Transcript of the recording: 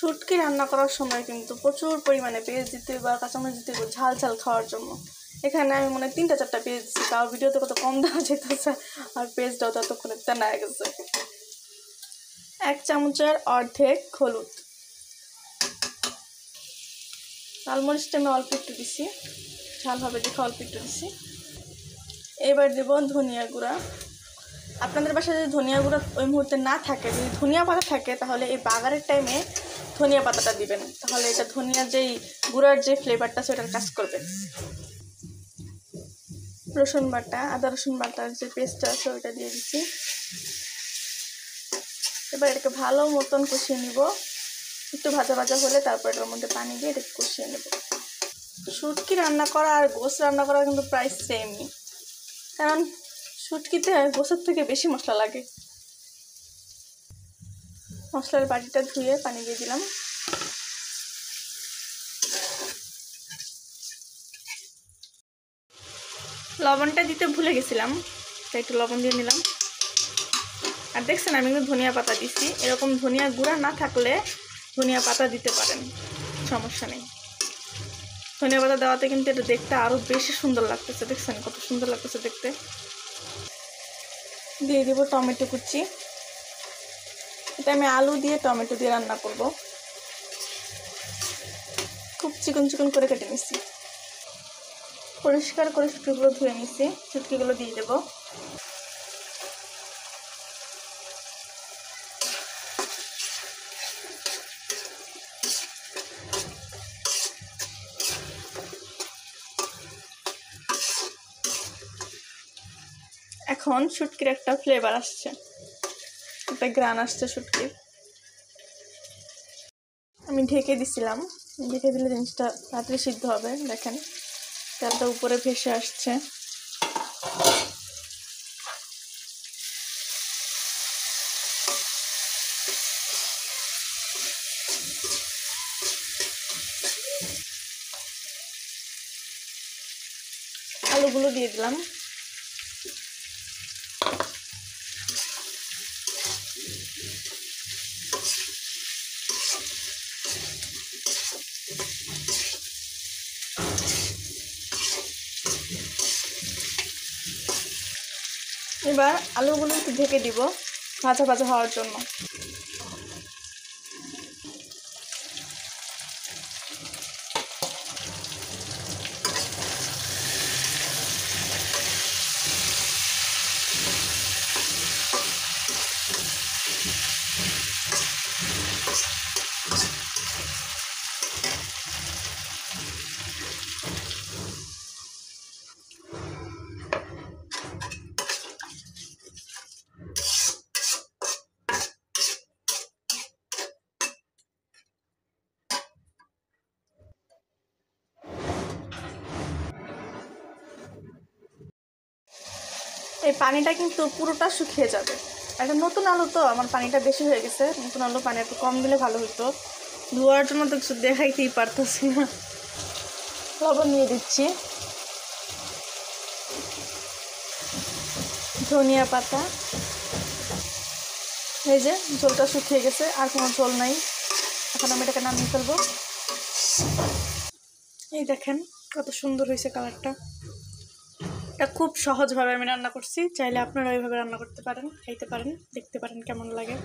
শুটকি রান্না করার সময় কিন্তু প্রচুর পরিমাণে পেঁয়াজ দিতে বা কাঁচামরিচ দিতে হবে ঝাল ঝাল খাওয়ার জন্য। এখানে আমি মনে হয় 3-4টা পেঁয়াজ দিচ্ছি, তাও ভিডিওতে কত কম দেওয়া যেতেছে, আর পেঁয়াজটাও ততক্ষণে তেনা হয়ে গেছে। 1 চামচের অর্ধেক হলুদ, লাল মরিচটা আমি অল্প একটু দিছি, ঝাল হবে দেখে অল্প একটু দিছি। এবার দেব ধনিয়া গুঁড়া। আপনাদের বাসায় যদি ধনিয়া গুঁড়া ওই মুহূর্তে না থাকে, যদি ধনিয়া পাতা থাকে তাহলে এই বাগারের টাইমে ধনিয়া পাতাটা দিবেন, তাহলে এটা ধনিয়ার যেই গুঁড়ার যে ফ্লেভারটা সেটার কাজ করবে। রসুন বাটা, আদা রসুন বাটার যে পেস্টটা আছে ওইটা দিয়ে দিচ্ছি। এবার এটাকে ভালো মতন কষিয়ে নিব, একটু ভাজা ভাজা হলে তারপর এটার মধ্যে পানি দিয়ে এটাকে কষিয়ে নেব। শুটকি রান্না করা আর গোস রান্না করা কিন্তু প্রায় সেমই, কারণ শুটকিতে গোসের থেকে বেশি মশলা লাগে। মশলার বাটিটা ধুয়ে পানি দিয়ে দিলাম। লবণটা দিতে ভুলে গেছিলাম, তাই একটু লবণ দিয়ে নিলাম। আর দেখছেন আমি কিন্তু ধনিয়া পাতা দিছি, এরকম ধনিয়া গুঁড়া না থাকলে ধনিয়া পাতা দিতে পারেন, সমস্যা নেই। ধনিয়া পাতা দেওয়াতে কিন্তু এটা দেখতে আরও বেশি সুন্দর লাগতেছে, দেখছেন কত সুন্দর লাগতেছে দেখতে। দিয়ে দিব টমেটো কুচি। এটা আমি আলু দিয়ে টমেটো দিয়ে রান্না করব, খুব চিকন চিকন করে কেটে নিচ্ছি। পরিষ্কার করে শুটকিগুলো ধুয়ে নিচ্ছি, শুটকিগুলো দিয়ে দেব। এখন শুটকির একটা ফ্লেভার আসছে, একটা গ্রান আসছে শুটকির। আমি ঢেকে দিছিলাম, ঢেকে দিলে জিনিসটা তাড়াতাড়ি সিদ্ধ হবে। দেখেন তেলটা উপরে ভেসে আসছে। আলুগুলো দিয়ে দিলাম। এবার আলুগুলো একটু ঢেকে দিব ভাজা ভাজা হওয়ার জন্য। এই পানিটা কিন্তু পুরোটা শুকিয়ে যাবে। একটা নতুন আলু তো আমার পানিটা বেশি হয়ে গেছে, নতুন আলু পানি একটু কম দিলে ভালো হতো। ধোয়ার জন্য তো কিছু দেখাইতেই পারতেছি না। লবণ দিয়ে দিচ্ছি, ধনিয়া পাতা। এই যে ঝোলটা শুকিয়ে গেছে, আর কোনো ঝোল নাই। এখন আমি এটাকে নামিয়ে ফেলবো। এই দেখেন কত সুন্দর হয়েছে কালারটা। এটা খুব সহজভাবে আমি রান্না করছি, চাইলে আপনারা ওইভাবে রান্না করতে পারেন, খাইতে পারেন, দেখতে পারেন কেমন লাগে।